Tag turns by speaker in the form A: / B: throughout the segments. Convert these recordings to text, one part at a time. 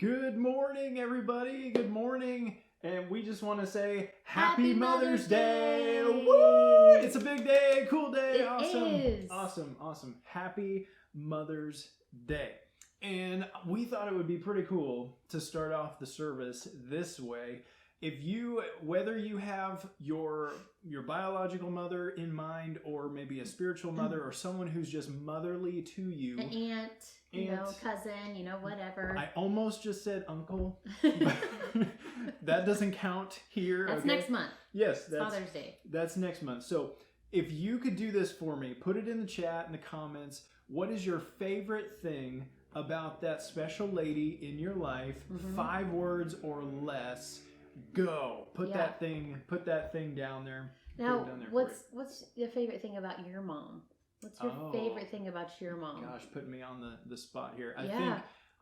A: Good morning, everybody. Good morning. And we just want to say Happy Mother's Day. Woo! It's a big day, cool day.
B: It
A: awesome.
B: is.
A: Awesome. Happy Mother's Day. And we thought it would be pretty cool to start off the service this way. Whether you have your biological mother in mind, or maybe a spiritual mother, or someone who's just motherly to you,
B: An aunt, cousin, whatever.
A: I almost just said uncle. That doesn't count here.
B: That's
A: okay?
B: next month.
A: Yes, that's
B: Father's Day.
A: That's next month. So if you could do this for me, put it in the chat, in the comments. What is your favorite thing about that special lady in your life? 5 words or less. Go. Put that thing down there.
B: Now, what's your favorite thing about your mom? What's your favorite thing about your mom?
A: Gosh, putting me on the spot here.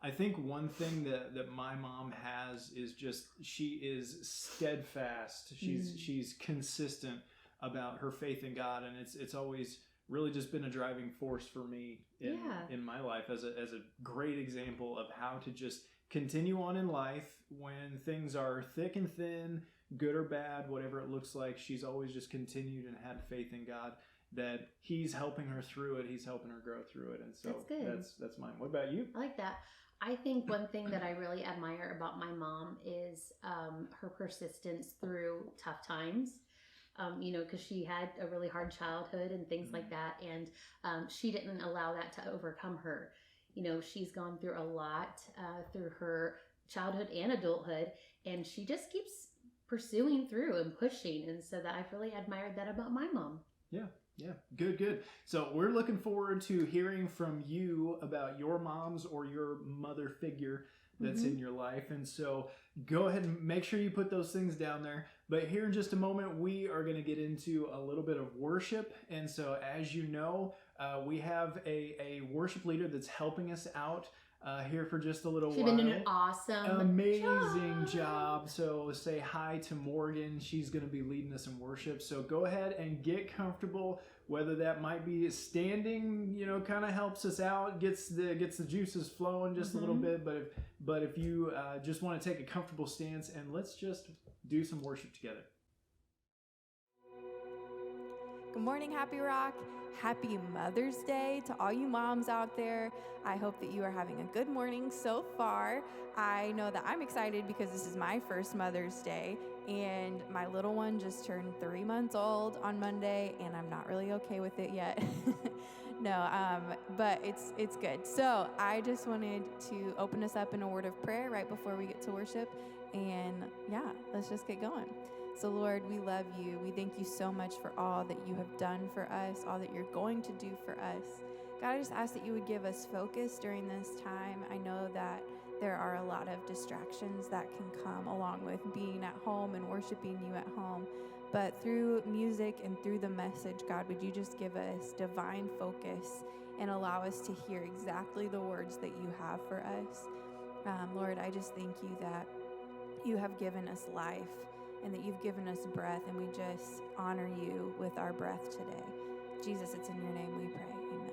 A: I think one thing that my mom has is just she is steadfast. She's consistent about her faith in God, and it's always really just been a driving force for me in my life as a great example of how to just continue on in life when things are thick and thin, good or bad, whatever it looks like. She's always just continued and had faith in God that He's helping her through it. He's helping her grow through it. And so that's mine. What about you?
B: I like that. I think one thing that I really admire about my mom is her persistence through tough times. Because she had a really hard childhood and things like that. And she didn't allow that to overcome her. She's gone through a lot through her childhood and adulthood, and she just keeps pursuing through and pushing. And so that I've really admired that about my mom.
A: Yeah. Good. So we're looking forward to hearing from you about your moms or your mother figure that's in your life. And so go ahead and make sure you put those things down there. But here in just a moment, we are going to get into a little bit of worship. And so as you know, we have a worship leader that's helping us out here for just a little while.
B: She's been doing an
A: amazing job. So say hi to Morgan. She's going to be leading us in worship. So go ahead and get comfortable. Whether that might be standing, kind of helps us out, gets the juices flowing just a little bit. But if you just want to take a comfortable stance, and let's just do some worship together.
C: Good morning, Happy Rock. Happy Mother's Day to all you moms out there. I hope that you are having a good morning so far. I know that I'm excited because this is my first Mother's Day, and my little one just turned 3 months old on Monday, and I'm not really okay with it yet. But it's good. So I just wanted to open us up in a word of prayer right before we get to worship, and let's just get going. So Lord, we love you. We thank you so much for all that you have done for us, all that you're going to do for us. God, I just ask that you would give us focus during this time. I know that there are a lot of distractions that can come along with being at home and worshiping you at home. But through music and through the message, God, would you just give us divine focus and allow us to hear exactly the words that you have for us. Lord, I just thank you that you have given us life and that you've given us breath, and we just honor you with our breath today. Jesus, it's in your name we pray. Amen.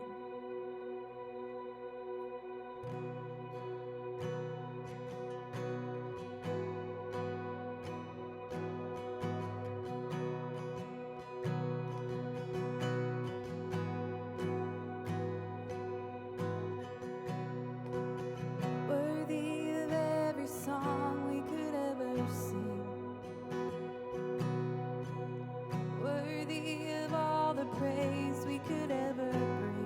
C: Worthy of every song we could ever sing, worthy of all the praise we could ever bring.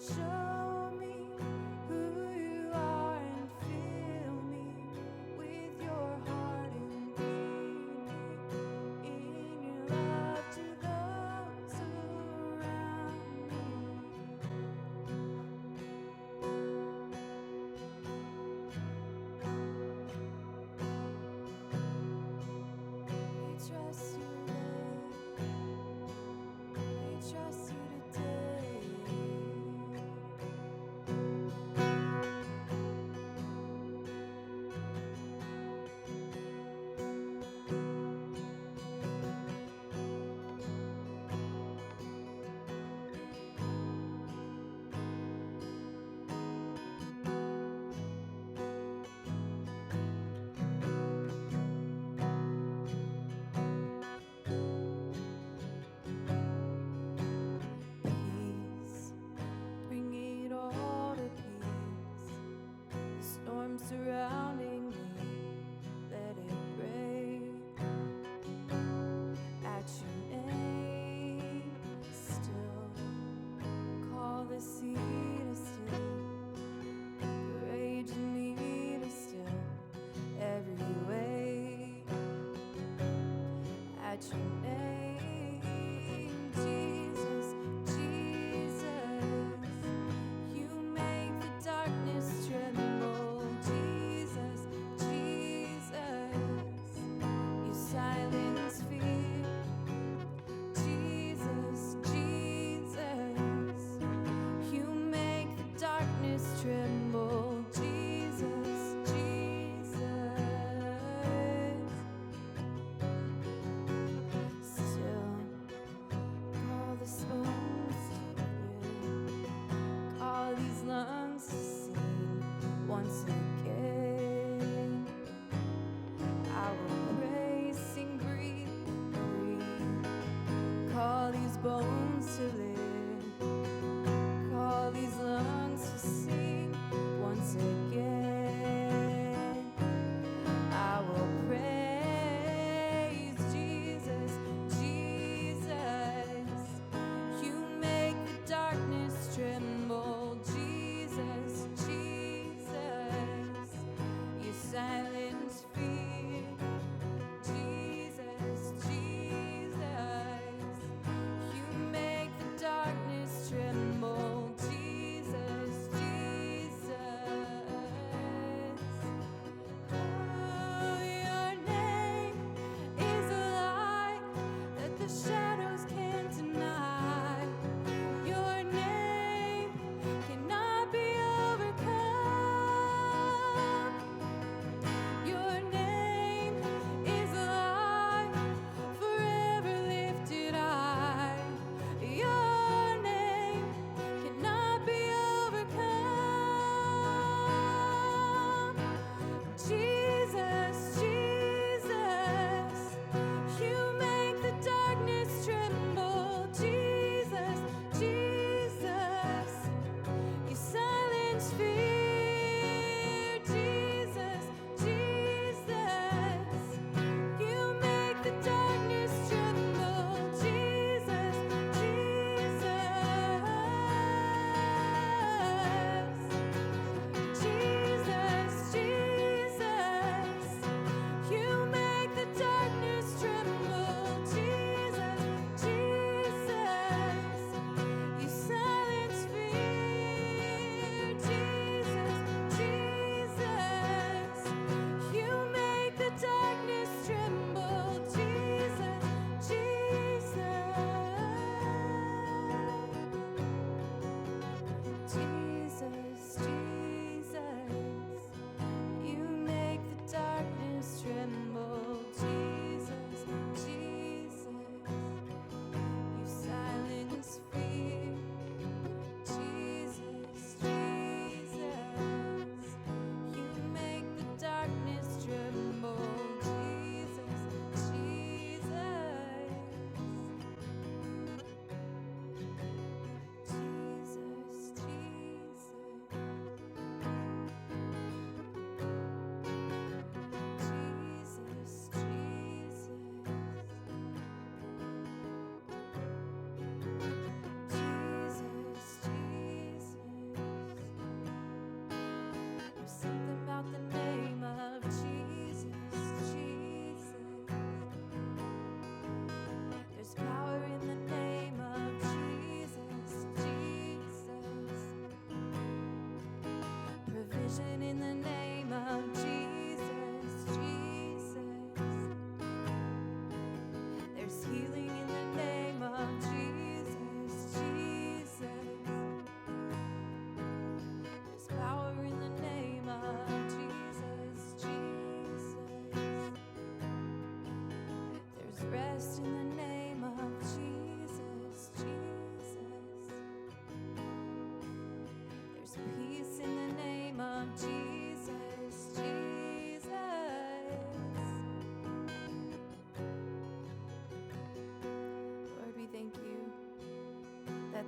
C: Show me who you are and fill me with your heart and lead me in your love to those around me. We trust you, Lord. We trust you today.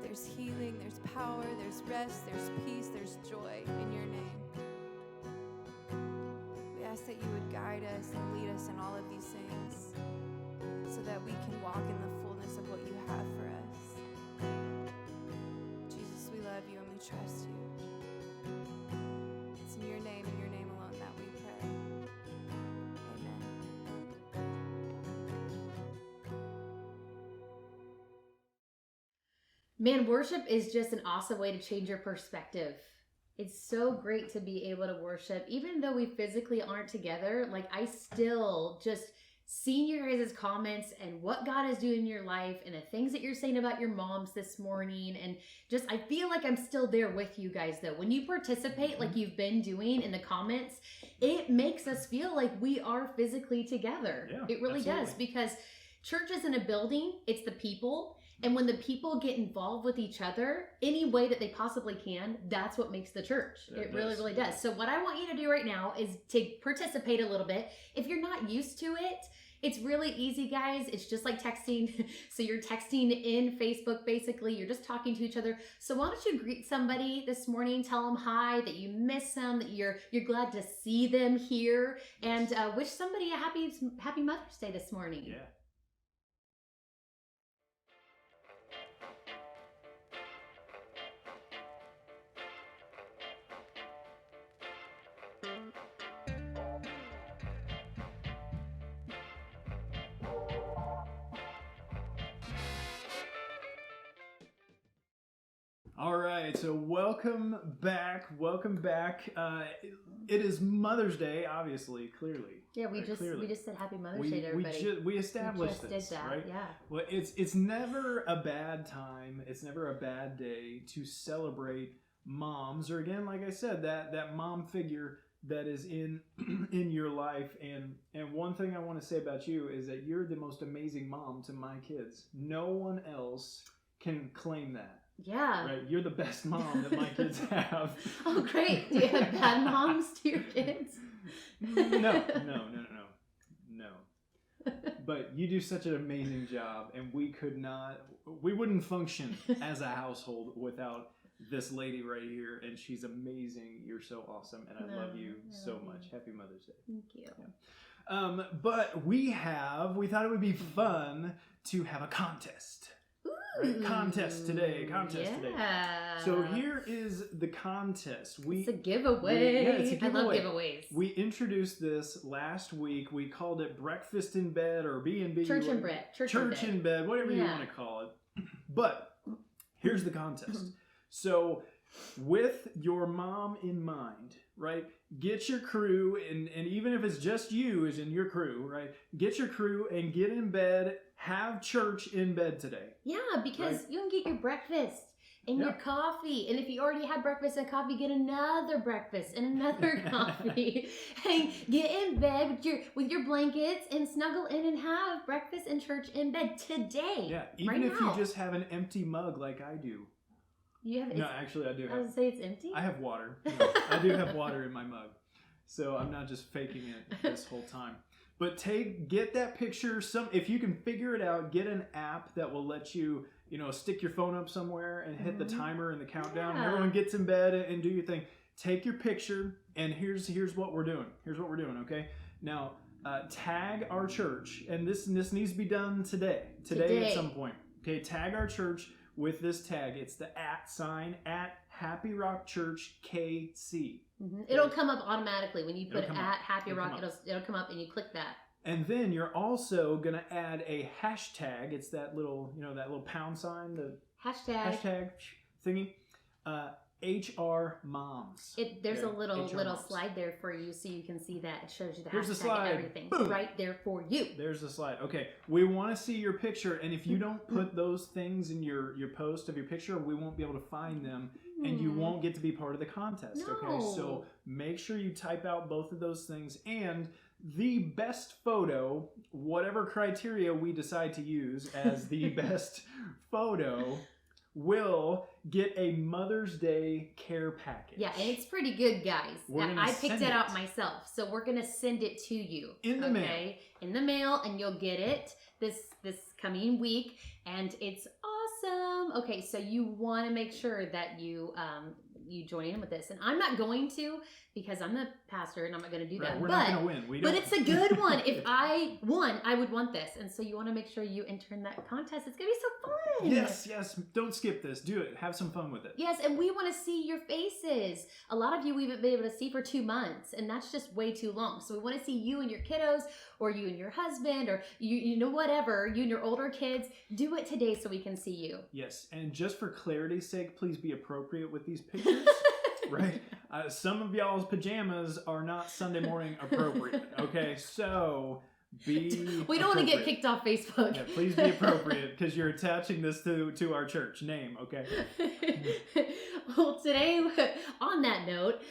C: there's healing, there's power, there's rest, there's peace, there's joy in your name. We ask that you would guide us and lead us in all of these things so that we can walk in the fullness of what you have for us. Jesus, we love you and we trust you. It's in your name and your name alone that we pray. Amen.
B: Man, worship is just an awesome way to change your perspective. It's so great to be able to worship. Even though we physically aren't together, like I still just seeing your guys' comments and what God is doing in your life and the things that you're saying about your moms this morning. And just, I feel like I'm still there with you guys though. When you participate like you've been doing in the comments, it makes us feel like we are physically together.
A: Yeah,
B: it really
A: absolutely.
B: does, because church isn't a building, it's the people. And when the people get involved with each other any way that they possibly can, that's what makes the church. It really, really does. So what I want you to do right now is to participate a little bit. If you're not used to it, it's really easy, guys. It's just like texting. So you're texting in Facebook, basically. You're just talking to each other. So why don't you greet somebody this morning, tell them hi, that you miss them, that you're glad to see them here, and wish somebody a happy Mother's Day this morning.
A: Yeah. All right, so welcome back. It is Mother's Day, obviously, clearly.
B: Yeah, we just said Happy Mother's Day to everybody.
A: We established
B: we
A: this,
B: did that,
A: right?
B: Yeah.
A: Well, it's never a bad time. It's never a bad day to celebrate moms, or again, like I said, that mom figure that is in your life. And one thing I want to say about you is that you're the most amazing mom to my kids. No one else can claim that.
B: Yeah.
A: Right, you're the best mom that my kids have.
B: Oh, great. Do you have bad moms to your kids?
A: No. But you do such an amazing job, and we wouldn't function as a household without this lady right here, and she's amazing. You're so awesome, and I love you so much. Happy Mother's Day.
B: Thank you.
A: Yeah. But we thought it would be fun to have a contest. Right? Contest today. So here is the contest.
B: It's a giveaway.
A: It's a giveaway.
B: I love giveaways.
A: We introduced this last week. We called it Breakfast in Bed or B&B.
B: Church in Bed.
A: Church in Bed, whatever you want to call it. But here's the contest. So with your mom in mind, right? Get your crew, and even if it's just you is in your crew, right? Get your crew and get in bed. Have church in bed today. Yeah,
B: because you can get your breakfast and your coffee. And if you already had breakfast and coffee, get another breakfast and another coffee. And get in bed with your blankets and snuggle in and have breakfast and church in bed today.
A: Yeah, even if you just have an empty mug like I do.
B: You have?
A: No, actually I do.
B: I was say it's empty?
A: I have water. No, I do have water in my mug. So I'm not just faking it this whole time. But get that picture. If you can figure it out, get an app that will let you, stick your phone up somewhere and hit the timer and the countdown. Yeah. Everyone gets in bed and do your thing. Take your picture, and here's what we're doing. Okay? Now, tag our church, and this needs to be done today at some point. Okay, tag our church with this tag. It's the @ at Happy Rock Church KC.
B: Mm-hmm. It'll come up automatically when you put at Happy Rock. It'll come up and you click that.
A: And then you're also gonna add a hashtag. It's that little pound sign, the hashtag thingy. HR Moms.
B: There's a little slide there for you, so you can see that. It shows you the
A: Here's
B: hashtag and everything.
A: Boom.
B: Right there for you.
A: There's the slide. Okay, we want to see your picture, and if you don't put those things in your post of your picture, we won't be able to find them, and you won't get to be part of the contest.
B: No.
A: Okay, so make sure you type out both of those things, and the best photo, whatever criteria we decide to use as the best photo, will get a Mother's Day care package.
B: Yeah, and it's pretty good, guys. I picked it out myself, so we're gonna send it to you
A: in the mail.
B: In the mail, and you'll get it this coming week, and it's awesome. Okay, so you want to make sure that you join in with this, and I'm not going to, because I'm the pastor and I'm not going to do
A: Right,
B: that.
A: we're not going to win.
B: But it's a good one. If I won, I would want this, and so you want to make sure you enter in that contest. It's going to be so fun.
A: Yes. Don't skip this. Do it. Have some fun with it.
B: Yes, and we want to see your faces. A lot of you we haven't been able to see for 2 months, and that's just way too long. So we want to see you and your kiddos, or you and your husband, or you know, whatever, you and your older kids. Do it today so we can see you.
A: Yes, and just for clarity's sake, please be appropriate with these pictures. Right? Some of y'all's pajamas are not Sunday morning appropriate. Okay, so
B: we don't want to get kicked off Facebook.
A: Yeah, please be appropriate, because you're attaching this to our church name. Okay.
B: Well, today, on that note,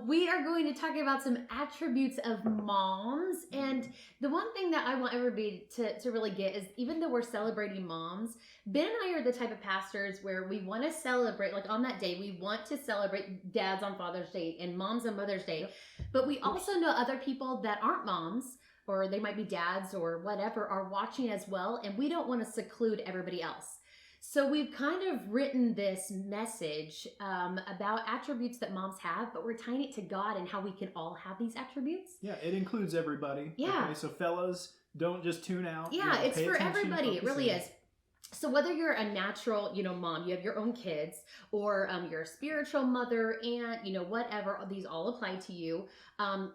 B: we are going to talk about some attributes of moms. And the one thing that I want everybody to really get is, even though we're celebrating moms, Ben and I are the type of pastors where we want to celebrate, like on that day, we want to celebrate dads on Father's Day and moms on Mother's Day. Yep. But we also know other people that aren't moms, or they might be dads or whatever, are watching as well. And we don't want to seclude everybody else. So we've kind of written this message about attributes that moms have, but we're tying it to God and how we can all have these attributes.
A: Yeah, it includes everybody.
B: Yeah.
A: Okay, so fellas, don't just tune out.
B: Yeah, it's for everybody. It really is. So whether you're a natural, mom, you have your own kids, or you're a spiritual mother, aunt, whatever, these all apply to you.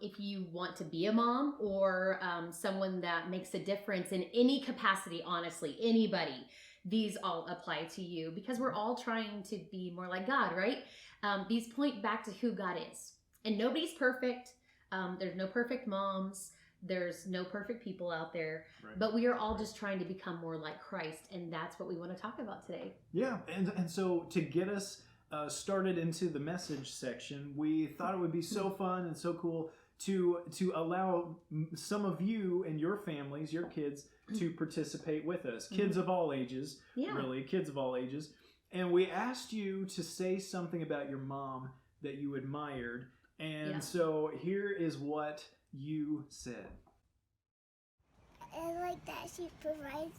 B: If you want to be a mom, or someone that makes a difference in any capacity, honestly, anybody, these all apply to you, because we're all trying to be more like God, right? These point back to who God is. And nobody's perfect. There's no perfect moms. There's no perfect people out there, right. But we are all just trying to become more like Christ, and that's what we want to talk about today.
A: Yeah, and so to get us started into the message section, we thought it would be so fun and so cool to allow some of you and your families, your kids, to participate with us. Kids of all ages, really, kids of all ages. And we asked you to say something about your mom that you admired, and so here is what you said.
D: I like that she provides,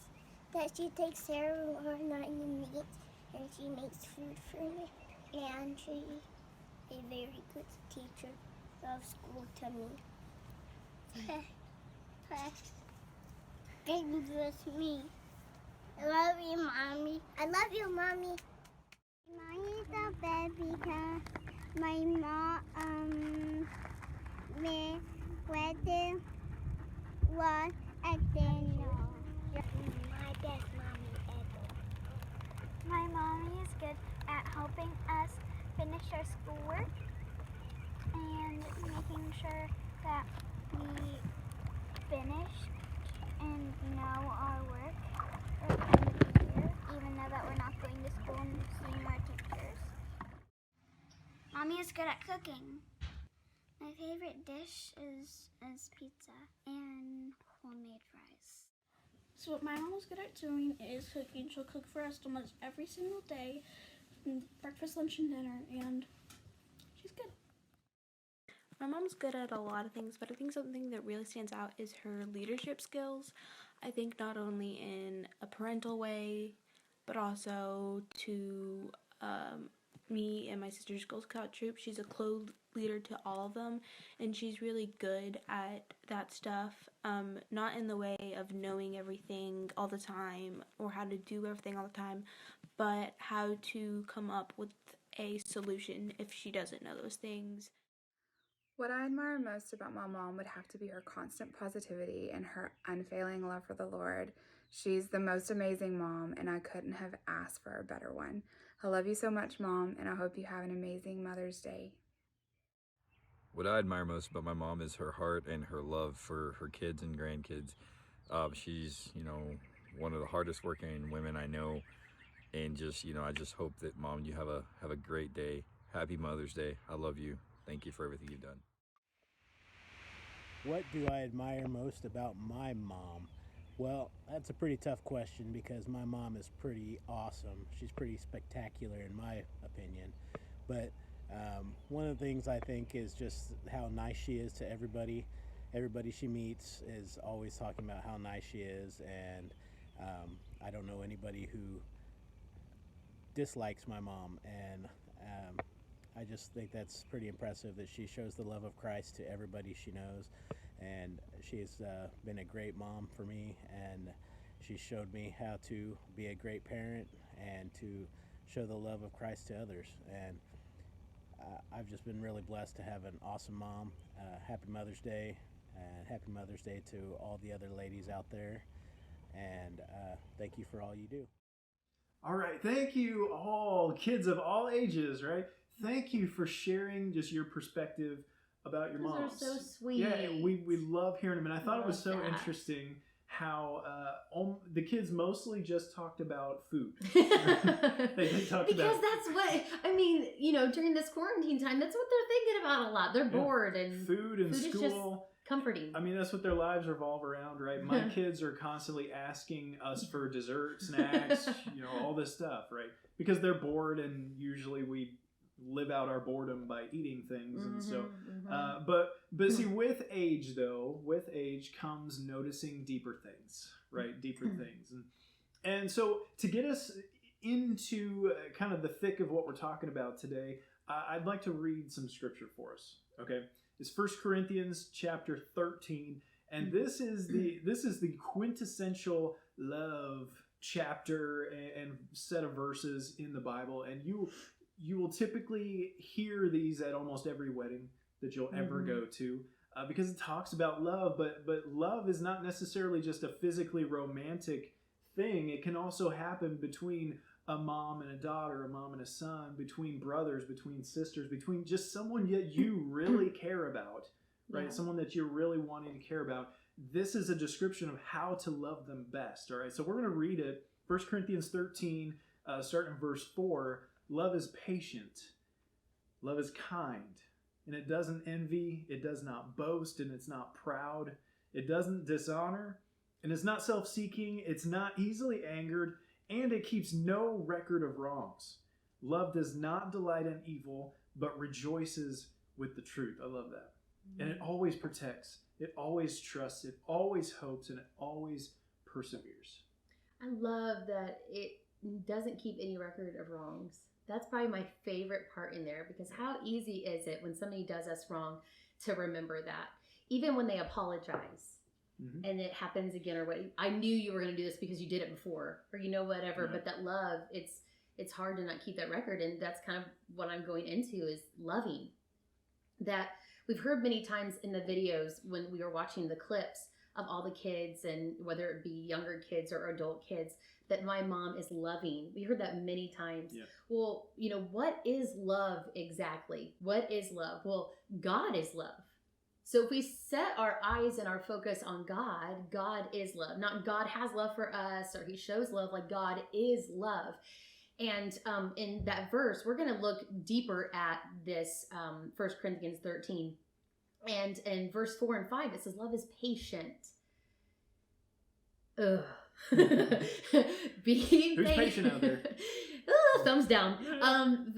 D: that she takes care of our 9 needs, and she makes food for me, and she's a very good teacher of school to me. Games with me. I love you, Mommy. I love you, Mommy. Mommy's the best because my mom, wedding was at dinner. My best mommy ever.
E: My mommy is good at helping us finish our schoolwork and making sure that we finish and know our work at the end of the year, even though that we're not going to school and seeing our teachers. Mommy is good at cooking. My favorite dish is pizza and homemade fries.
F: So what my mom is good at doing is cooking. She'll cook for us almost every single day, breakfast, lunch, and dinner, and she's good.
G: My mom's good at a lot of things, but I think something that really stands out is her leadership skills. I think not only in a parental way, but also to me and my sister's Girl Scout troop. She's a leader to all of them, and she's really good at that stuff, not in the way of knowing everything all the time or how to do everything all the time, but how to come up with a solution if she doesn't know those things.
H: What I admire most about my mom would have to be her constant positivity and her unfailing love for the Lord. She's the most amazing mom, and I couldn't have asked for a better one. I love you so much, Mom, and I hope you have an amazing Mother's Day.
I: What I admire most about my mom is her heart and her love for her kids and grandkids. She's, one of the hardest working women I know, and just, I just hope that, Mom, you have a great day. Happy Mother's Day. I love you. Thank you for everything you've done.
J: What do I admire most about my mom? Well, that's a pretty tough question because my mom is pretty awesome. She's pretty spectacular in my opinion. But one of the things I think is just how nice she is to everybody. Everybody she meets is always talking about how nice she is, and I don't know anybody who dislikes my mom, and I just think that's pretty impressive that she shows the love of Christ to everybody she knows, and she's been a great mom for me, and she showed me how to be a great parent and to show the love of Christ to others, and I've just been really blessed to have an awesome mom. Happy Mother's Day, and happy Mother's Day to all the other ladies out there, and thank you for all you do.
A: All right, thank you all, kids of all ages, right? Thank you for sharing just your perspective about your moms.
B: Those are so sweet.
A: Yeah, we love hearing them, and I thought it was so
B: Love that.
A: interesting how the kids mostly just talked about food. They talked
B: because
A: about
B: that's what I mean. During this quarantine time, that's what they're thinking about a lot. They're bored, and
A: food and
B: food is just
A: school.
B: comforting.
A: I mean, that's what their lives revolve around, right? My kids are constantly asking us for dessert, snacks, all this stuff, right? Because they're bored, and usually we live out our boredom by eating things. And so but see, with age comes noticing deeper things, right? Deeper things. And so to get us into kind of the thick of what we're talking about today, I'd like to read some scripture for us. Okay, it's 1 Corinthians chapter 13, and this is the quintessential love chapter and set of verses in the Bible, and you will typically hear these at almost every wedding that you'll ever go to, because it talks about love, but love is not necessarily just a physically romantic thing. It can also happen between a mom and a daughter, a mom and a son, between brothers, between sisters, between just someone that you really care about, right?
B: Yeah.
A: Someone that you're really wanting to care about. This is a description of how to love them best, all right? So we're going to read it, 1 Corinthians 13, starting in verse 4. Love is patient. Love is kind. And it doesn't envy. It does not boast. And it's not proud. It doesn't dishonor. And it's not self-seeking. It's not easily angered. And it keeps no record of wrongs. Love does not delight in evil, but rejoices with the truth. I love that. And it always protects. It always trusts. It always hopes. And it always perseveres.
B: I love that it doesn't keep any record of wrongs. That's probably my favorite part in there, because how easy is it when somebody does us wrong to remember that? Even when they apologize and it happens again, or what, I knew you were going to do this because you did it before, or whatever.
A: Yeah.
B: But that love, it's hard to not keep that record, and that's kind of what I'm going into, is loving. That we've heard many times in the videos when we were watching the clips of all the kids, and whether it be younger kids or adult kids, that my mom is loving. We heard that many times.
A: Yeah.
B: Well, what is love exactly? What is love? Well, God is love. So if we set our eyes and our focus on God, God is love. Not God has love for us, or he shows love. Like, God is love. And in that verse, we're going to look deeper at this 1 Corinthians 13. And in verse 4 and 5, it says, love is patient. Ugh.
A: Who's patient out there?
B: Thumbs down.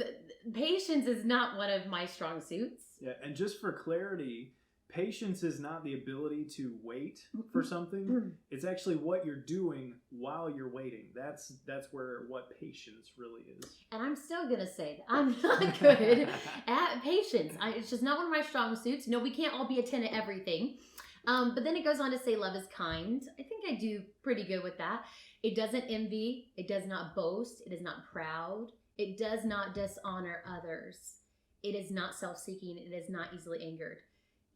B: Patience is not one of my strong suits.
A: Yeah, and just for clarity, patience is not the ability to wait for something. It's actually what you're doing while you're waiting. That's where what patience really is.
B: And I'm still gonna say that I'm not good at patience. It's just not one of my strong suits. No, we can't all be a 10 at everything. But then it goes on to say love is kind. I think I do pretty good with that. It doesn't envy. It does not boast. It is not proud. It does not dishonor others. It is not self-seeking. It is not easily angered.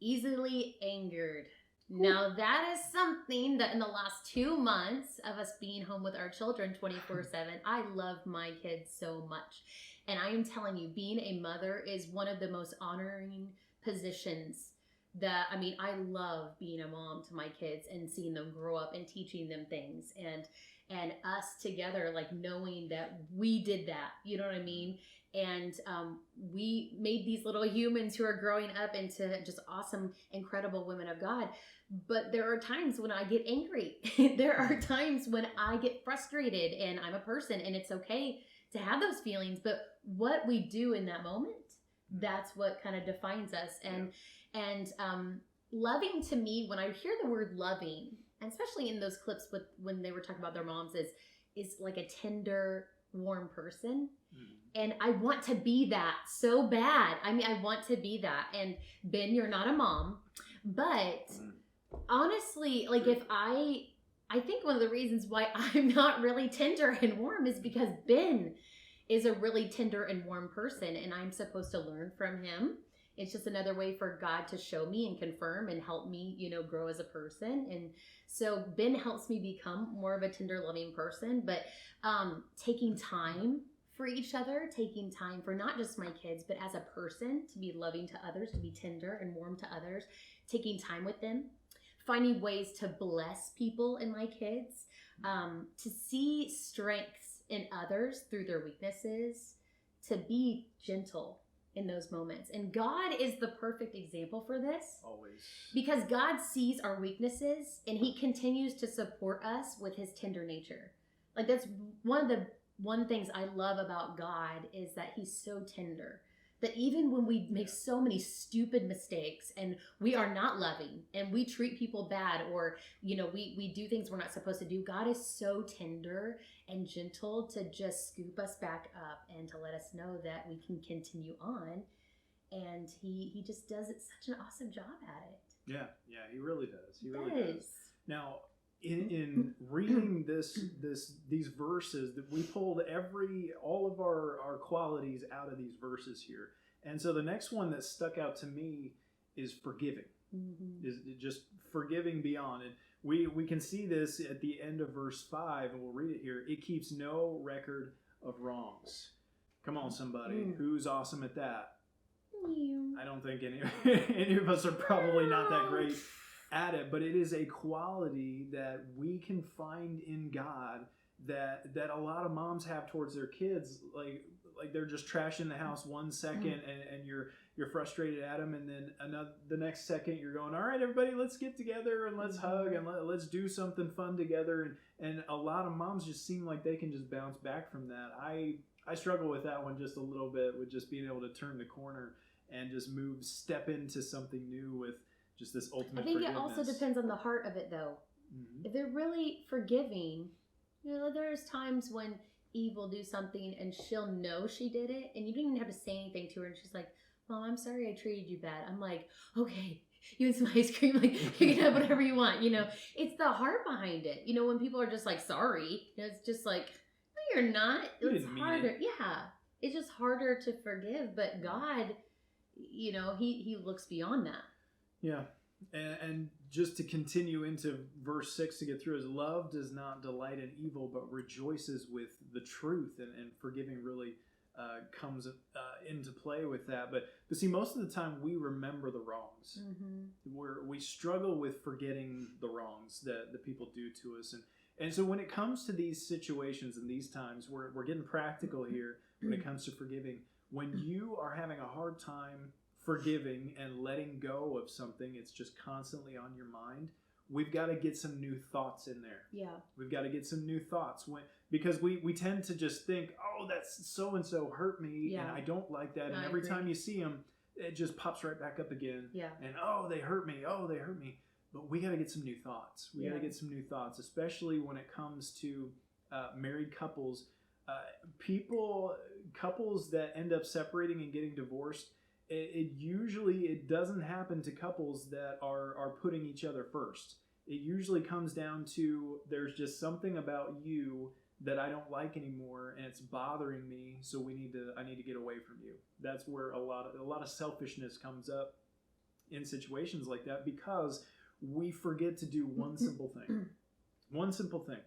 B: Easily angered. Now that is something that in the last 2 months of us being home with our children 24/7, I love my kids so much. And I am telling you, being a mother is one of the most honoring positions that, I love being a mom to my kids and seeing them grow up and teaching them things, and us together, like, knowing that we did that, you know what I mean? And we made these little humans who are growing up into just awesome, incredible women of God. But there are times when I get angry. There are times when I get frustrated, and I'm a person, and it's okay to have those feelings. But what we do in that moment, that's what kind of defines us. And loving, to me, when I hear the word loving, and especially in those clips when they were talking about their moms, is like a tender warm person. And I want to be that so bad. I mean, I want to be that. And Ben, you're not a mom, but honestly, like if I think one of the reasons why I'm not really tender and warm is because Ben is a really tender and warm person, and I'm supposed to learn from him. It's just another way for God to show me and confirm and help me, you know, grow as a person. And so Ben helps me become more of a tender, loving person, but taking time for each other, taking time for not just my kids, but as a person to be loving to others, to be tender and warm to others, taking time with them, finding ways to bless people and my kids, to see strengths in others through their weaknesses, to be gentle in those moments. And God is the perfect example for this.
A: Always.
B: Because God sees our weaknesses and he continues to support us with his tender nature. Like that's one things I love about God is that he's so tender. That even when we make so many stupid mistakes and we are not loving and we treat people bad, or, you know, we do things we're not supposed to do, God is so tender and gentle to just scoop us back up and to let us know that we can continue on. And he just does such an awesome job at it.
A: Yeah, he really does. He really does. Now, in reading these verses, that we pulled all of our qualities out of these verses here. And so the next one that stuck out to me is forgiving. Is just forgiving beyond. And we can see this at the end of verse 5, and we'll read it here. It keeps no record of wrongs. Come on, somebody. Who's awesome at that? I don't think any of us are probably not that great at it, but it is a quality that we can find in God that a lot of moms have towards their kids. Like they're just trashing the house 1 second and you're frustrated at them, and then the next second you're going, all right, everybody, let's get together and let's hug and let's do something fun together. And a lot of moms just seem like they can just bounce back from that. I struggle with that one just a little bit, with just being able to turn the corner and just step into something new with just this ultimate
B: I think
A: forgiveness.
B: it also depends on the heart of it, though. If they're really forgiving, you know, there's times when Eve will do something and she'll know she did it, and you don't even have to say anything to her, and she's like, Mom, I'm sorry I treated you bad. I'm like, okay, you want some ice cream? Like, you can have whatever you want, you know. It's the heart behind it. You know, when people are just like, sorry, you know, it's just like, no, you're not. It's harder. Yeah. It's just harder to forgive, but God, you know, he looks beyond that.
A: Yeah. And just to continue into verse 6 to get through, is love does not delight in evil, but rejoices with the truth. And forgiving really comes into play with that. But see, most of the time we remember the wrongs. We struggle with forgetting the wrongs that the people do to us. And so when it comes to these situations and these times, we're getting practical here when it comes to forgiving. When you are having a hard time forgiving and letting go of something, it's just constantly on your mind, we've got to get some new thoughts in there.
B: Yeah.
A: We've got to get some new thoughts because we tend to just think, oh, that's so-and-so hurt me, and I don't like that. And every time you see them, it just pops right back up again. Yeah. And, oh, they hurt me. But we got to get some new thoughts. We got to get some new thoughts, especially when it comes to married couples. Couples that end up separating and getting divorced, it usually doesn't happen to couples that are putting each other first. It usually comes down to, there's just something about you that I don't like anymore, and it's bothering me, so I need to get away from you. That's where a lot of selfishness comes up in situations like that, because we forget to do one simple thing. One simple thing.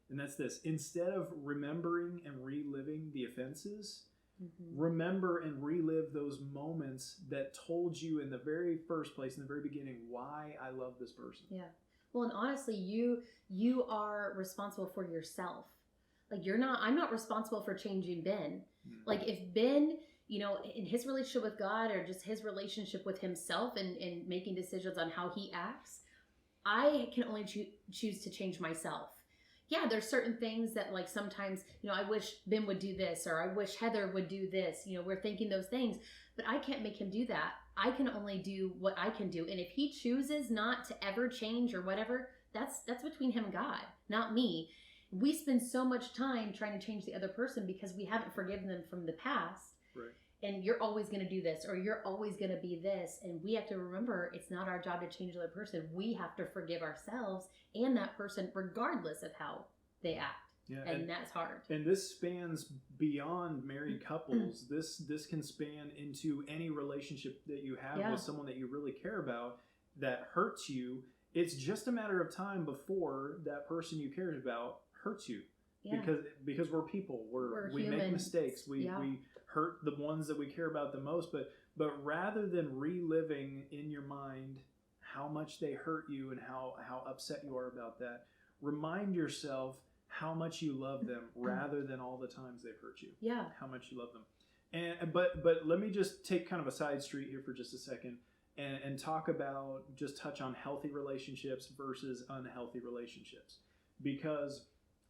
A: And that's this: instead of remembering and reliving the offenses, remember and relive those moments that told you in the very first place, in the very beginning, why I love this person. Yeah.
B: Well, and honestly, you are responsible for yourself. Like, I'm not responsible for changing Ben. Like, if Ben, you know, in his relationship with God, or just his relationship with himself and making decisions on how he acts, I can only choose to change myself. Yeah, there's certain things that, like, sometimes, you know, I wish Ben would do this, or I wish Heather would do this. You know, we're thinking those things, but I can't make him do that. I can only do what I can do. And if he chooses not to ever change or whatever, that's between him and God, not me. We spend so much time trying to change the other person because we haven't forgiven them from the past.
A: Right.
B: And you're always going to do this, or you're always going to be this. And we have to remember it's not our job to change the other person. We have to forgive ourselves and that person regardless of how they act.
A: Yeah,
B: and that's hard.
A: And this spans beyond married couples. This can span into any relationship that you have with someone that you really care about that hurts you. It's just a matter of time before that person you cared about hurts you. Yeah. Because we're people. We make mistakes. We hurt the ones that we care about the most. But rather than reliving in your mind how much they hurt you and how upset you are about that, remind yourself how much you love them rather than all the times they've hurt you.
B: Yeah.
A: How much you love them. And but let me just take kind of a side street here for just a second and talk about, just touch on healthy relationships versus unhealthy relationships. Because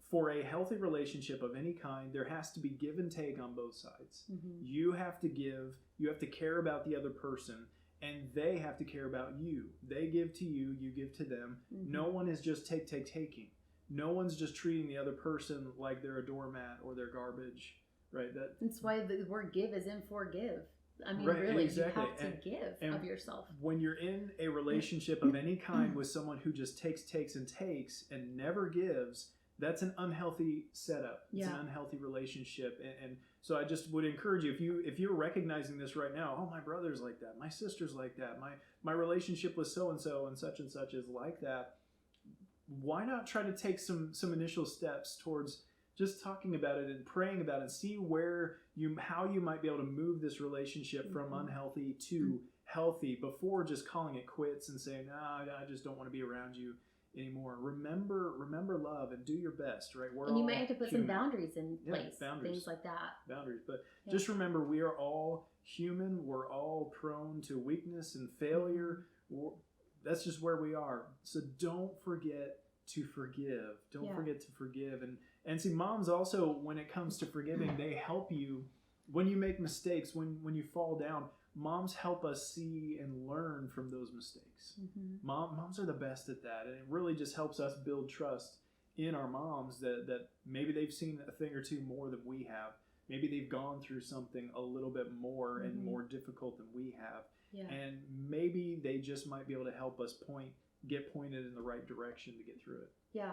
A: for a healthy relationship of any kind, there has to be give and take on both sides. Mm-hmm. You have to give, you have to care about the other person, and they have to care about you. They give to you, you give to them. Mm-hmm. No one is just taking. No one's just treating the other person like they're a doormat or they're garbage, right?
B: That's why the word give is in forgive. I mean, right, really, exactly. You have to give of yourself.
A: When you're in a relationship of any kind with someone who just takes and never gives, that's an unhealthy setup. It's an unhealthy relationship. And so I just would encourage you, if you're recognizing this right now, oh, my brother's like that, my sister's like that, my relationship with so-and-so and such is like that, why not try to take some initial steps towards just talking about it and praying about it, see how you might be able to move this relationship from unhealthy to healthy before just calling it quits and saying, I just don't want to be around you anymore. Remember love and do your best, right?
B: And you might have to put some boundaries in place, things like that.
A: Boundaries, but just remember, we are all human. We're all prone to weakness and failure. That's just where we are. So don't forget to forgive. Don't forget to forgive. And see, moms also, when it comes to forgiving, they help you when you make mistakes, when you fall down. Moms help us see and learn from those mistakes. Mm-hmm. Moms are the best at that. And it really just helps us build trust in our moms that maybe they've seen a thing or two more than we have. Maybe they've gone through something a little bit more and more difficult than we have. Yeah. And maybe they just might be able to help us get pointed in the right direction to get through it.
B: Yeah.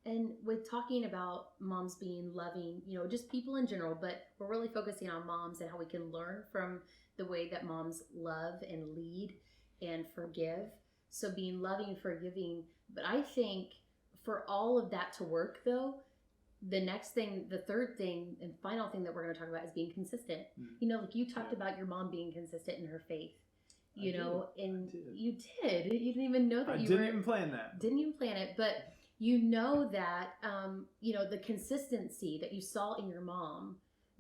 B: And with talking about moms being loving, just people in general, but we're really focusing on moms and how we can learn from the way that moms love and lead and forgive. So being loving, forgiving. But I think for all of that to work, though, the next thing, the third thing and final thing that we're going to talk about is being consistent. Mm-hmm. Like you talked about your mom being consistent in her faith. You did. You didn't even know that
A: didn't even plan that.
B: Didn't even plan it, but that, the consistency that you saw in your mom,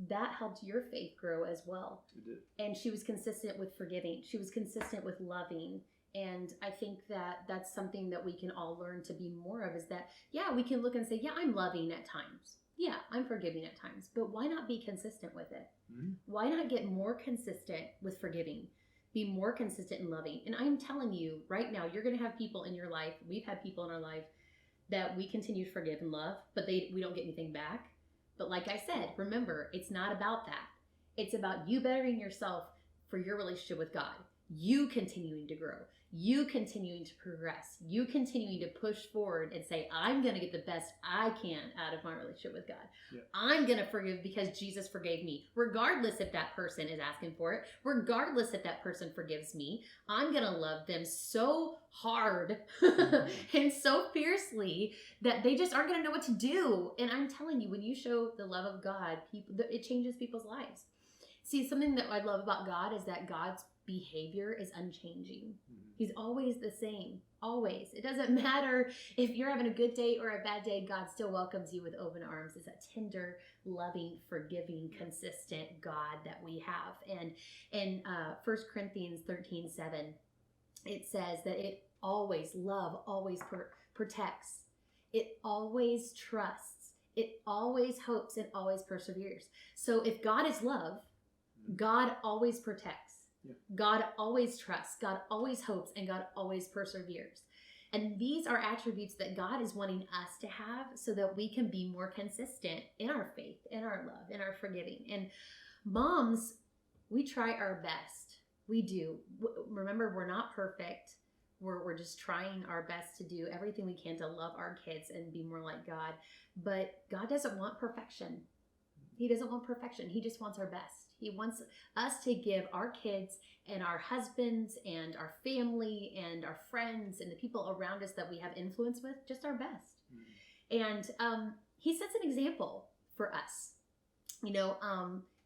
B: that helped your faith grow as well.
A: It did.
B: And she was consistent with forgiving. She was consistent with loving. And I think that that's something that we can all learn to be more of, is that, we can look and say, I'm loving at times. Yeah, I'm forgiving at times. But why not be consistent with it? Mm-hmm. Why not get more consistent with forgiving? Be more consistent in loving. And I'm telling you right now, you're going to have people in your life. We've had people in our life that we continue to forgive and love, but we don't get anything back. But like I said, remember, it's not about that. It's about you bettering yourself for your relationship with God. You continuing to grow. You continuing to progress. You continuing to push forward and say, I'm going to get the best I can out of my relationship with God. Yeah. I'm going to forgive because Jesus forgave me, regardless if that person is asking for it, regardless if that person forgives me. I'm going to love them so hard and so fiercely that they just aren't going to know what to do. And I'm telling you, when you show the love of God, it changes people's lives. See, something that I love about God is that God's behavior is unchanging. He's always the same. Always. It doesn't matter if you're having a good day or a bad day, God still welcomes you with open arms. It's a tender, loving, forgiving, consistent God that we have. And in 1 Corinthians 13:7, it says that love always protects. It always trusts. It always hopes and always perseveres. So if God is love, God always protects. Yeah. God always trusts, God always hopes, and God always perseveres. And these are attributes that God is wanting us to have so that we can be more consistent in our faith, in our love, in our forgiving. And moms, we try our best. We do. Remember, we're not perfect. We're just trying our best to do everything we can to love our kids and be more like God. But God doesn't want perfection. He doesn't want perfection. He just wants our best. He wants us to give our kids and our husbands and our family and our friends and the people around us that we have influence with just our best. And he sets an example for us.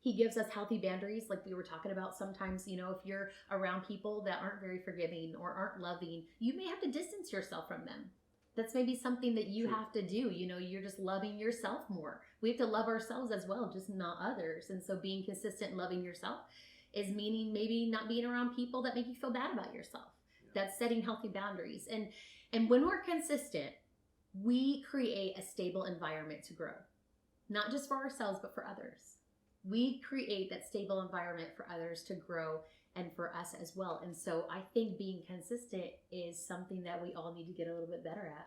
B: He gives us healthy boundaries, like we were talking about. Sometimes, if you're around people that aren't very forgiving or aren't loving, you may have to distance yourself from them. That's maybe something that you have to do. You're just loving yourself more. We have to love ourselves as well, just not others. And so being consistent in loving yourself is meaning maybe not being around people that make you feel bad about yourself. That's setting healthy boundaries. And when we're consistent, we create a stable environment to grow, not just for ourselves, but for others. We create that stable environment for others to grow and for us as well. And so I think being consistent is something that we all need to get a little bit better at.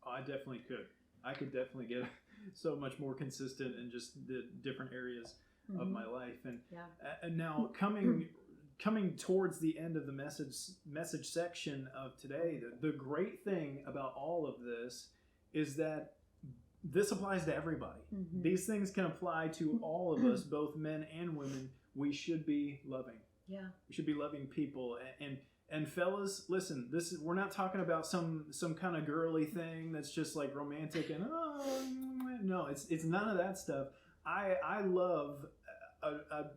A: Oh, I definitely could. I could definitely get so much more consistent in just the different areas of my life. And now coming towards the end of the message section of today, the great thing about all of this is that this applies to everybody. These things can apply to all of us, both men and women. We should be loving.
B: Yeah.
A: We should be loving people. And fellas, listen, we're not talking about some kind of girly thing that's just like romantic and no, it's none of that stuff. I love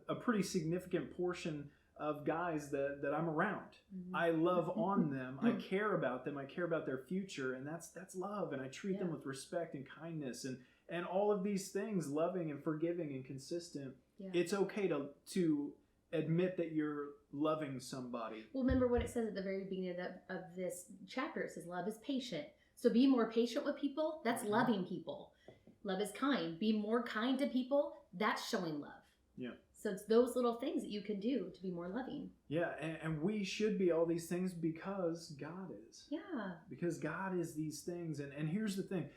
A: a pretty significant portion of guys that I'm around. I love on them. I care about them. I care about their future, and that's love. And I treat them with respect and kindness and all of these things, loving and forgiving and consistent. Yeah. It's okay to admit that you're loving somebody.
B: Well, remember what it says at the very beginning of this chapter. It says love is patient. So be more patient with people. That's loving people. Love is kind. Be more kind to people. That's showing love.
A: Yeah.
B: So it's those little things that you can do to be more loving.
A: Yeah, and we should be all these things because God is.
B: Yeah.
A: Because God is these things. And here's the thing.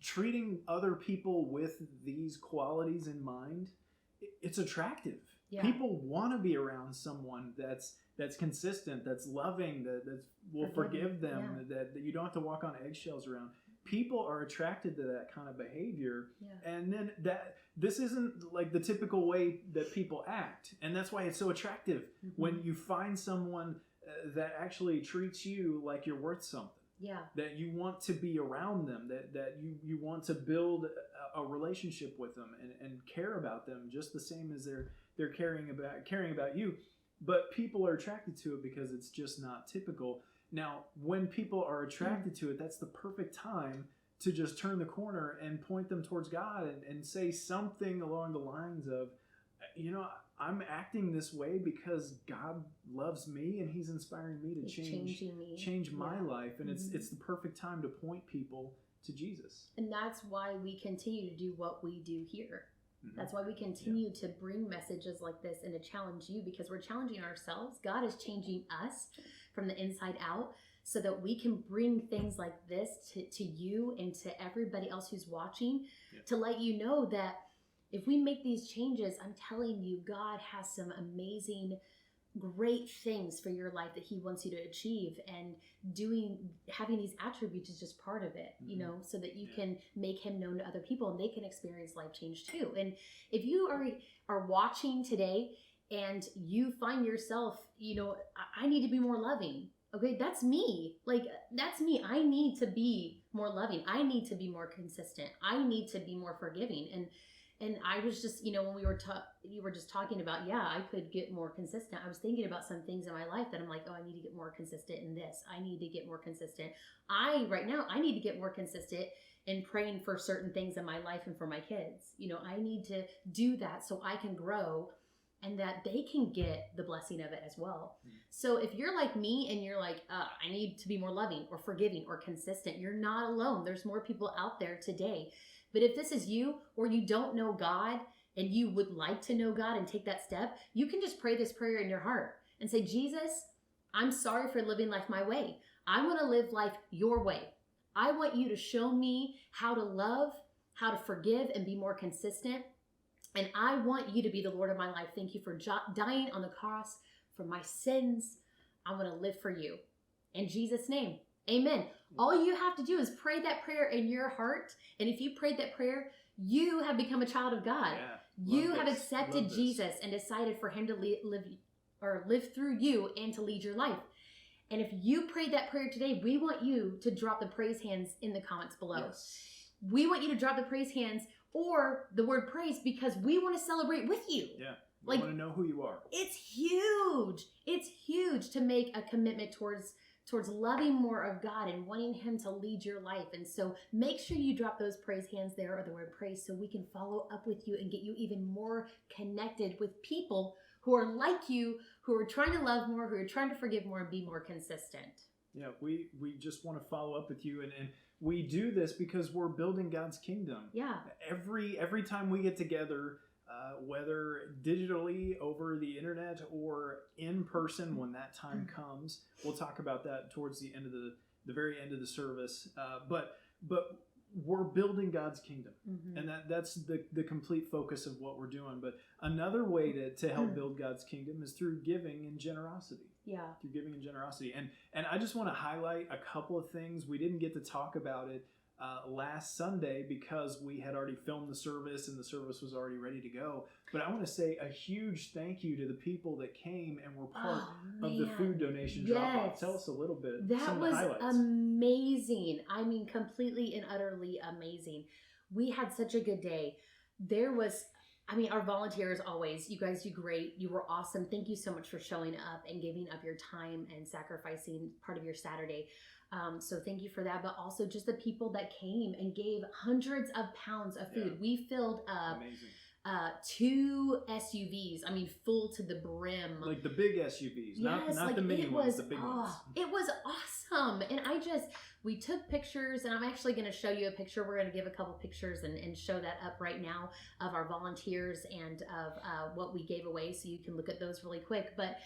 A: Treating other people with these qualities in mind, it's attractive. Yeah. People want to be around someone that's consistent, that's loving, that will forgive them, that you don't have to walk on eggshells around. People are attracted to that kind of behavior. Yeah. And then this isn't like the typical way that people act. And that's why it's so attractive when you find someone that actually treats you like you're worth something.
B: Yeah. That
A: you want to be around them, that you want to build a relationship with them and care about them just the same as they're caring about you. But people are attracted to it because it's just not typical. Now, when people are attracted to it, that's the perfect time to just turn the corner and point them towards God and say something along the lines of, I'm acting this way because God loves me and He's inspiring me to change my life. And it's the perfect time to point people to Jesus.
B: And that's why we continue to do what we do here. That's why we continue to bring messages like this and to challenge you, because we're challenging ourselves. God is changing us from the inside out so that we can bring things like this to you and to everybody else who's watching, to let you know that if we make these changes, I'm telling you, God has some amazing, great things for your life that He wants you to achieve, and having these attributes is just part of it, so that you can make Him known to other people and they can experience life change too. And if you are watching today and you find yourself, I need to be more loving. Okay, that's me. That's me. I need to be more loving. I need to be more consistent. I need to be more forgiving. And I was just, when you were just talking about, I could get more consistent. I was thinking about some things in my life that I'm like, I need to get more consistent in this. I need to get more consistent. Right now, I need to get more consistent in praying for certain things in my life and for my kids. I need to do that so I can grow and that they can get the blessing of it as well. So if you're like me and you're like, I need to be more loving or forgiving or consistent, you're not alone. There's more people out there today. But if this is you, or you don't know God and you would like to know God and take that step, you can just pray this prayer in your heart and say, Jesus, I'm sorry for living life my way. I want to live life your way. I want you to show me how to love, how to forgive, and be more consistent. And I want you to be the Lord of my life. Thank you for dying on the cross for my sins. I want to live for you. In Jesus' name, amen. All you have to do is pray that prayer in your heart. And if you prayed that prayer, you have become a child of God. You have accepted Jesus and decided for him to live through you and to lead your life. And if you prayed that prayer today, we want you to drop the praise hands in the comments below. Yes. We want you to drop the praise hands or the word praise because we want to celebrate with you.
A: Yeah. We want to know who you are.
B: It's huge. It's huge to make a commitment towards loving more of God and wanting him to lead your life. And so make sure you drop those praise hands there or the word praise so we can follow up with you and get you even more connected with people who are like you, who are trying to love more, who are trying to forgive more and be more consistent.
A: Yeah, we just want to follow up with you, and we do this because we're building God's kingdom.
B: Yeah.
A: Every time we get together, whether digitally over the internet or in person when that time comes, we'll talk about that towards the end of the very end of the service. But we're building God's kingdom, and that's the complete focus of what we're doing. But another way to help build God's kingdom is through giving and generosity.
B: Yeah,
A: through giving and generosity. And I just want to highlight a couple of things. We didn't get to talk about it last Sunday because we had already filmed the service and the service was already ready to go. But I want to say a huge thank you to the people that came and were part of the food donation drop-off. Tell us a little bit.
B: That was amazing. I mean, completely and utterly amazing. We had such a good day. Our volunteers always, you guys do great. You were awesome. Thank you so much for showing up and giving up your time and sacrificing part of your Saturday. So thank you for that. But also just the people that came and gave hundreds of pounds of food. Yeah. We filled up 2 SUVs. I mean, full to the brim.
A: Like the big SUVs, not the mini ones, the big ones.
B: It was awesome. And we took pictures, and I'm actually going to show you a picture. We're going to give a couple pictures and show that up right now of our volunteers and of what we gave away, so you can look at those really quick. But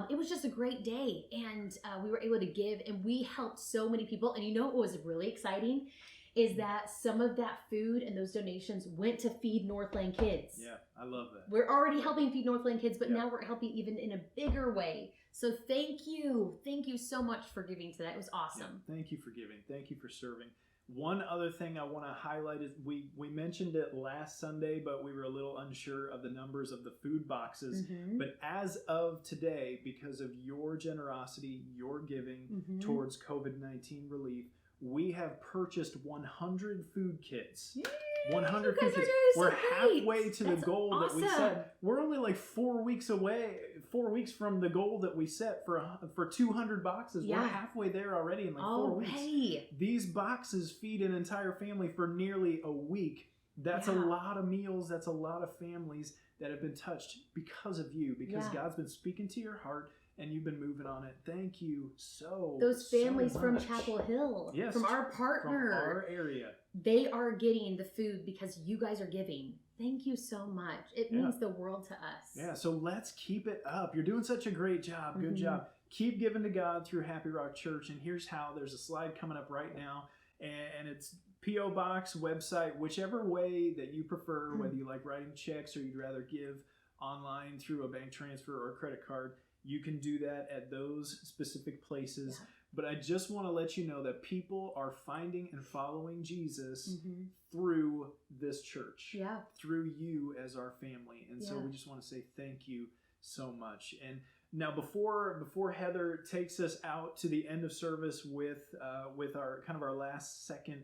B: it was just a great day, and we were able to give, and we helped so many people. And you know what was really exciting is that some of that food and those donations went to feed Northland Kids.
A: Yeah, I love that.
B: We're already helping feed Northland Kids, but now we're helping even in a bigger way. So thank you. Thank you so much for giving to that. It was awesome.
A: Yeah, thank you for giving. Thank you for serving. One other thing I want to highlight is we mentioned it last Sunday, but we were a little unsure of the numbers of the food boxes. But as of today, because of your generosity, your giving towards COVID-19 relief, we have purchased 100 food kits.
B: Yay!
A: 100 food kits. We're halfway to the goal that we set. We're only like 4 weeks away. 4 weeks from the goal that we set for 200 boxes. Yeah. We're halfway there already in like 4 weeks. These boxes feed an entire family for nearly a week. That's a lot of meals. That's a lot of families that have been touched because of you, because God's been speaking to your heart. And you've been moving on it. Thank you
B: those families from Chapel Hill, from our partner,
A: from our area,
B: they are getting the food because you guys are giving. Thank you so much. It means the world to us.
A: Yeah, so let's keep it up. You're doing such a great job. Good job. Keep giving to God through Happy Rock Church. And here's how. There's a slide coming up right now. And it's P.O. Box, website, whichever way that you prefer, whether you like writing checks or you'd rather give online through a bank transfer or a credit card. You can do that at those specific places. Yeah. But I just want to let you know that people are finding and following Jesus through this church, through you as our family. And so we just want to say thank you so much. And now before Heather takes us out to the end of service with our kind of our last second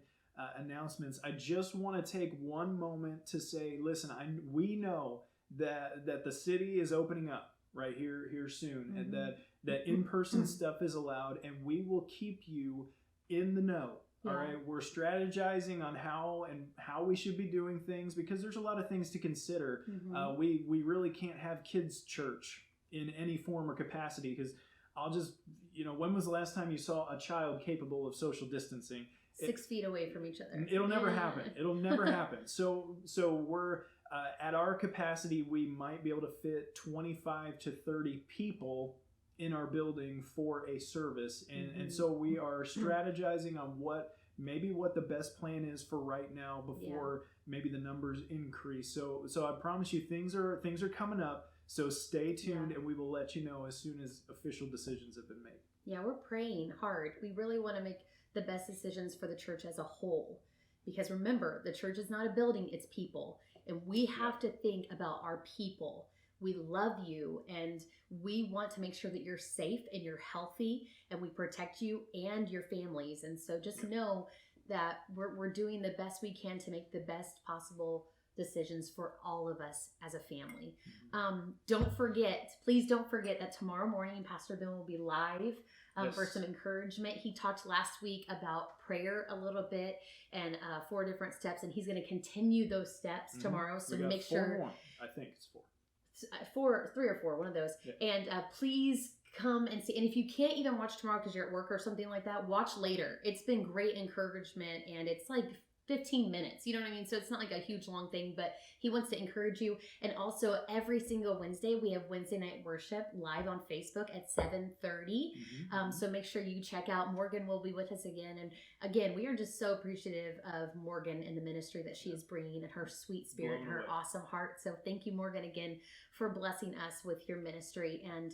A: announcements, I just want to take one moment to say, listen, we know that the city is opening up right here soon, and that in-person stuff is allowed, and we will keep you in the know. All right, we're strategizing on how we should be doing things because there's a lot of things to consider. We really can't have kids' church in any form or capacity because I'll just, when was the last time you saw a child capable of social distancing?
B: 6 feet away from each other.
A: It'll never happen. It'll never happen. So we're at our capacity, we might be able to fit 25 to 30 people in our building for a service, and so we are strategizing on what the best plan is for right now before maybe the numbers increase. So I promise you, things are coming up. So stay tuned, and we will let you know as soon as official decisions have been made.
B: Yeah, we're praying hard. We really want to make the best decisions for the church as a whole. Because remember, the church is not a building, it's people. And we have to think about our people. We love you, and we want to make sure that you're safe and you're healthy, and we protect you and your families. And so just know that we're doing the best we can to make the best possible decisions for all of us as a family. Please don't forget that tomorrow morning Pastor Ben will be live for some encouragement. He talked last week about prayer a little bit and 4 different steps, and he's going to continue those steps tomorrow. So make sure.
A: More. I think it's 4.
B: 3 or 4, one of those. And please come and see. And if you can't even watch tomorrow because you're at work or something like that, watch later. It's been great encouragement, and it's like 15 minutes, you know what I mean? So it's not like a huge long thing, but he wants to encourage you. And also every single Wednesday, we have Wednesday night worship live on Facebook at 7:30. So make sure you check out. Morgan will be with us again. And again, we are just so appreciative of Morgan and the ministry that she is bringing, and her sweet spirit, and her awesome heart. So thank you, Morgan, again for blessing us with your ministry. And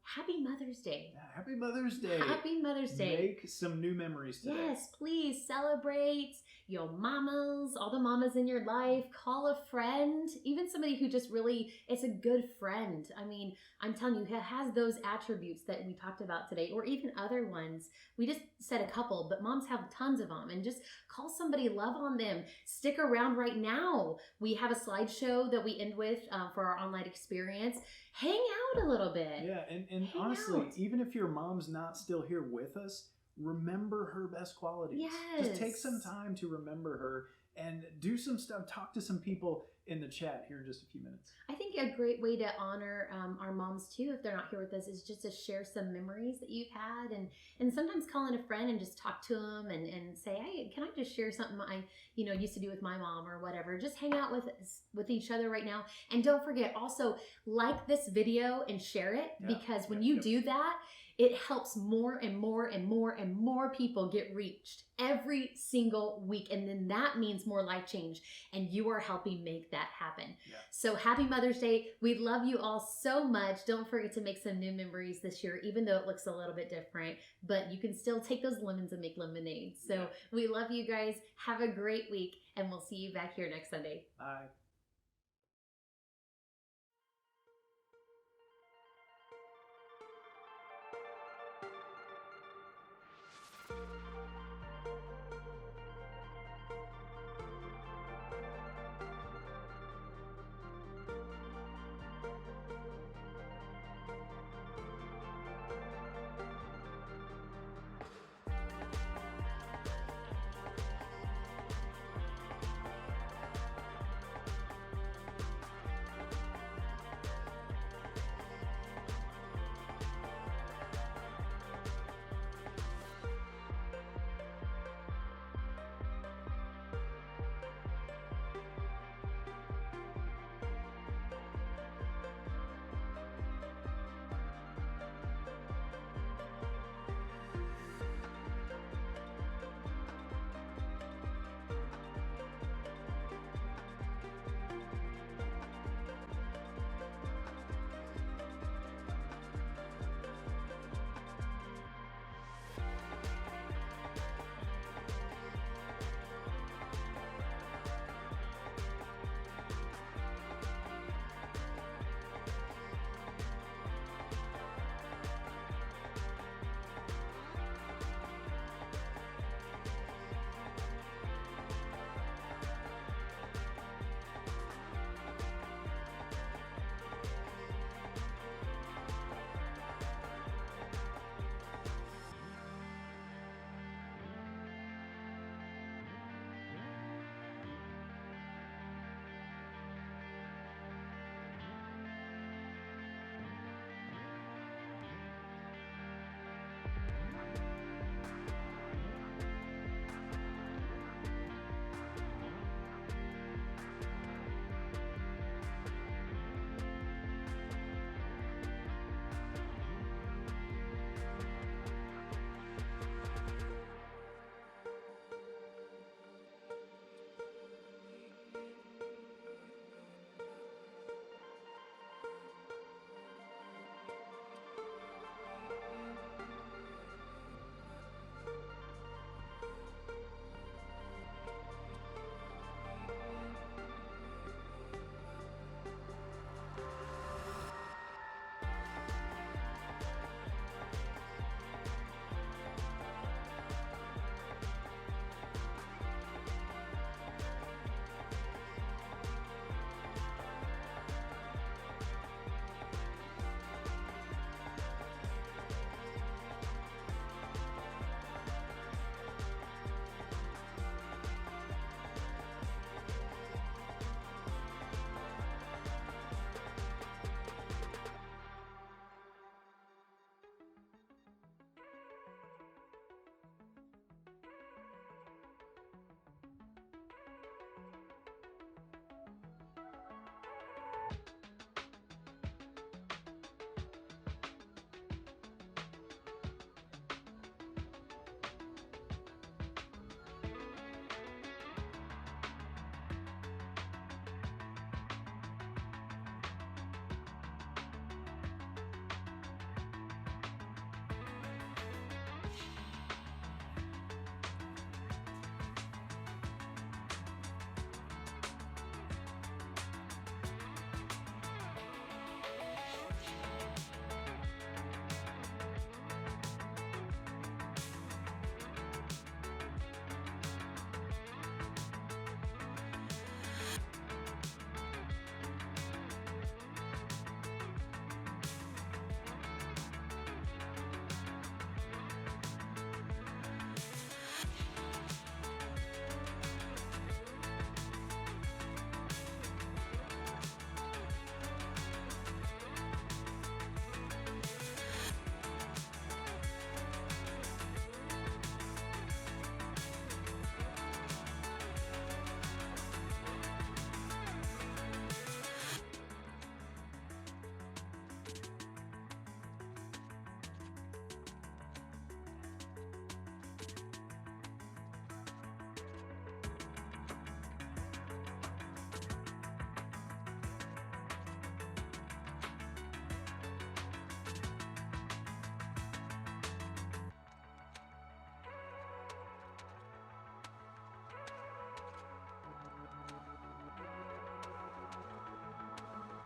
B: happy Mother's Day.
A: Yeah, happy Mother's Day.
B: Happy Mother's Day.
A: Make some new memories today.
B: Yes, please celebrate your mamas, all the mamas in your life. Call a friend, even somebody who just really is a good friend. I mean, I'm telling you, has those attributes that we talked about today, or even other ones. We just said a couple, but moms have tons of them. And just call somebody, love on them. Stick around right now. We have a slideshow that we end with for our online experience. Hang out a little bit.
A: Yeah, and honestly, even if your mom's not still here with us, remember her best qualities.
B: Yes.
A: Just take some time to remember her and do some stuff. Talk to some people in the chat here in just a few minutes.
B: I think a great way to honor our moms too, if they're not here with us, is just to share some memories that you've had, and sometimes call in a friend and just talk to them and say, hey, can I just share something I used to do with my mom or whatever. Just hang out with each other right now. And don't forget, also like this video and share it, because when you do that, it helps more and more and more and more people get reached every single week. And then that means more life change, and you are helping make that happen. Yeah. So happy Mother's Day. We love you all so much. Don't forget to make some new memories this year, even though it looks a little bit different, but you can still take those lemons and make lemonade. So we love you guys. Have a great week, and we'll see you back here next Sunday.
A: Bye.